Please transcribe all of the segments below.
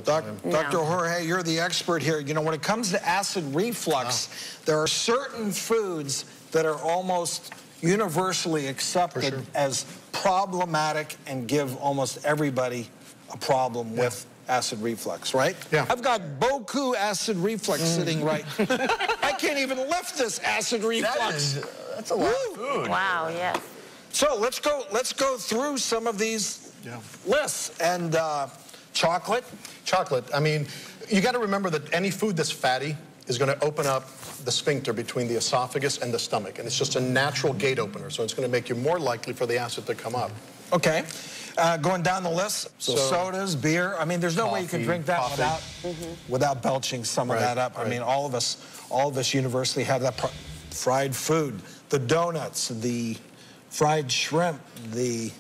Dr. Jorge, you're the expert here. You know, when it comes to acid reflux, there are certain foods that are almost universally accepted as problematic and give almost everybody a problem with acid reflux, right? Yeah. I've got beaucoup acid reflux sitting right. I can't even lift this acid reflux. That's a lot of food. Wow, yes. So let's go through some of these lists. And chocolate. Chocolate. I mean, you got to remember that any food that's fatty is going to open up the sphincter between the esophagus and the stomach, and it's just a natural gate opener, so it's going to make you more likely for the acid to come up. Okay. Going down the list, so sodas, beer. I mean, there's no way you can drink that without belching some of that up. I mean, all of us universally have that. Fried food, the donuts, the fried shrimp, the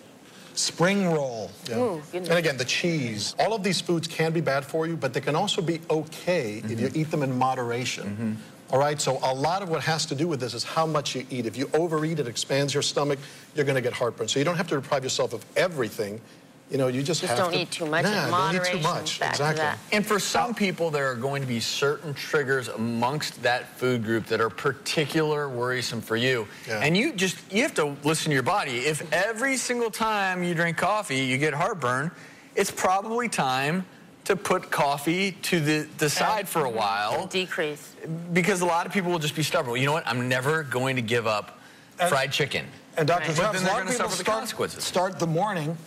spring roll. Ooh, and again, the cheese. All of these foods can be bad for you, but they can also be okay if you eat them in moderation. All right, so a lot of what has to do with this is how much you eat. If you overeat, it expands your stomach, you're going to get heartburn. So you don't have to deprive yourself of everything. You know, you just have don't to... eat too much. Nah, Moderation, don't eat too much. back Exactly. to that. And for some people, there are going to be certain triggers amongst that food group that are particular worrisome for you. And you have to listen to your body. If every single time you drink coffee, you get heartburn, it's probably time to put coffee to the side for a while. Decrease. Because a lot of people will just be stubborn. Well, you know what? I'm never going to give up fried chicken. And Dr. But Travis, then a they're lot going of to people suffer the consequences. start the morning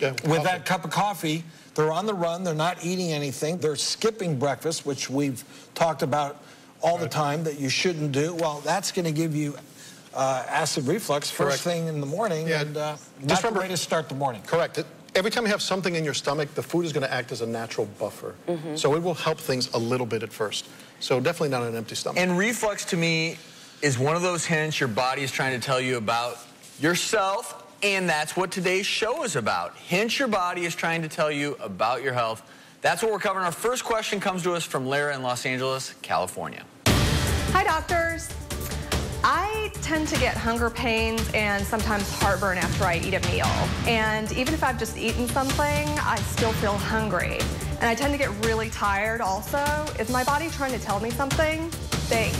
with that cup of coffee. They're on the run. They're not eating anything. They're skipping breakfast, which we've talked about all the time that you shouldn't do. Well, that's going to give you acid reflux first thing in the morning. And just remember, way to start the morning. Correct. Every time you have something in your stomach, the food is going to act as a natural buffer. So it will help things a little bit at first. So definitely not an empty stomach. And reflux, to me, is one of those hints your body is trying to tell you about yourself, and that's what today's show is about. Hints your body is trying to tell you about your health. That's what we're covering. Our first question comes to us from Lara in Los Angeles, California. Hi, doctors. I tend to get hunger pains and sometimes heartburn after I eat a meal. And even if I've just eaten something, I still feel hungry. And I tend to get really tired also. Is my body trying to tell me something? Thanks.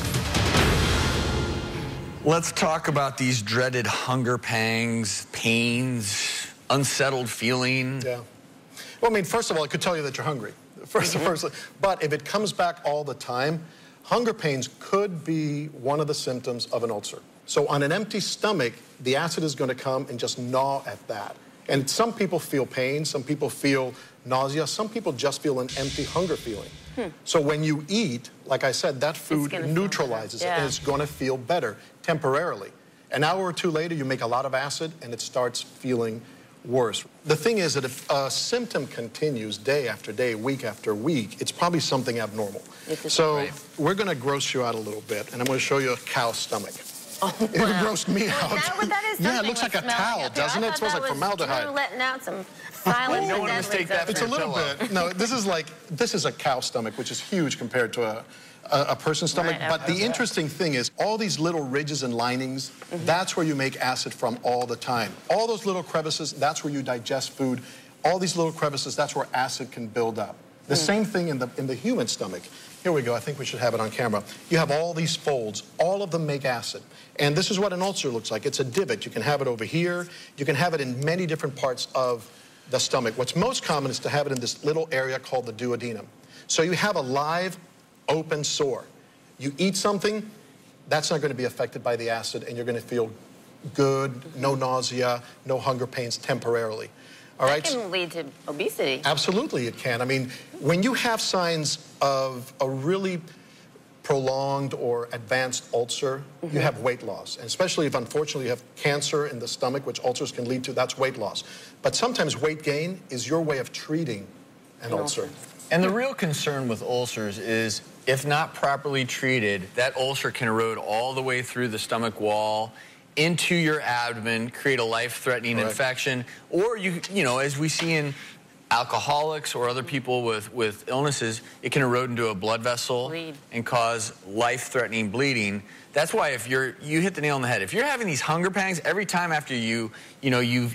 Let's talk about these dreaded hunger pangs, pains, unsettled feeling. Yeah. Well, I mean, first of all, it could tell you that you're hungry. First, but if it comes back all the time, hunger pains could be one of the symptoms of an ulcer. So on an empty stomach, the acid is going to come and just gnaw at that. And some people feel pain, some people feel nausea, some people just feel an empty hunger feeling. So when you eat, like I said, that food neutralizes it, and it's going to feel better temporarily. An hour or two later, you make a lot of acid, and it starts feeling worse. The thing is that if a symptom continues day after day, week after week, it's probably something abnormal. So we're going to gross you out a little bit, and I'm going to show you a cow's stomach. Oh, it would gross me out. Is that what that is? Yeah, it looks like a towel, doesn't it? It smells like formaldehyde. You're letting out some silent no one mistake that for It's a little bit. No, this is a cow stomach, which is huge compared to a person's stomach. But the interesting thing is all these little ridges and linings, that's where you make acid from all the time. All those little crevices, that's where you digest food. All these little crevices, that's where acid can build up. The same thing in the human stomach. Here we go. I think we should have it on camera. You have all these folds. All of them make acid. And this is what an ulcer looks like. It's a divot. You can have it over here. You can have it in many different parts of the stomach. What's most common is to have it in this little area called the duodenum. So you have a live, open sore. You eat something, that's not going to be affected by the acid, and you're going to feel good, no nausea, no hunger pains temporarily. All right? That can lead to obesity. Absolutely it can. I mean, when you have signs of a really prolonged or advanced ulcer, you have weight loss. And especially if, unfortunately, you have cancer in the stomach, which ulcers can lead to, that's weight loss. But sometimes weight gain is your way of treating an ulcer. And the real concern with ulcers is, if not properly treated, that ulcer can erode all the way through the stomach wall into your abdomen, create a life-threatening infection, or you know, as we see in alcoholics or other people with illnesses, it can erode into a blood vessel and cause life-threatening bleeding. That's why if you hit the nail on the head. If you're having these hunger pangs every time after you've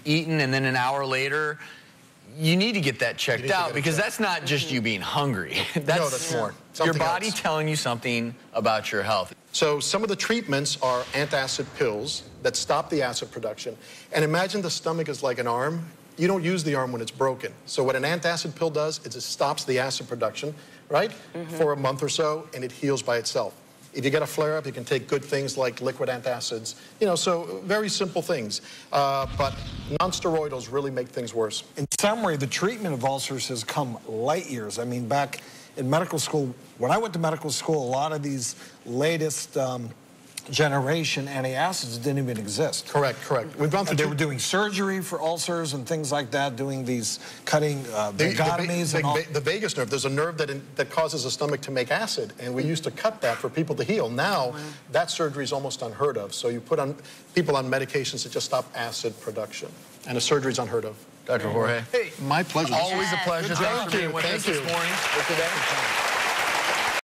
eaten, and then an hour later you need to get that checked out because that's not just you being hungry. That's more. Your body telling you something about your health. So some of the treatments are antacid pills that stop the acid production. And imagine the stomach is like an arm. You don't use the arm when it's broken. So what an antacid pill does is it stops the acid production, right, for a month or so, and it heals by itself. If you get a flare-up, you can take good things like liquid antacids, you know, so very simple things. But non-steroidals really make things worse. In summary, the treatment of ulcers has come light years. I mean, back in medical school, when I went to medical school, a lot of these latest generation antacids didn't even exist. Correct. We've gone through. They were doing surgery for ulcers and things like that, doing these cutting vagotomies and all. The vagus nerve, there's a nerve that causes the stomach to make acid, and we used to cut that for people to heal. Now, that surgery is almost unheard of. So you put people on medications that just stop acid production, and a surgery is unheard of. Dr. Jorge. Hey, my pleasure. Always a pleasure. Thank you. Thanks for being with us this morning.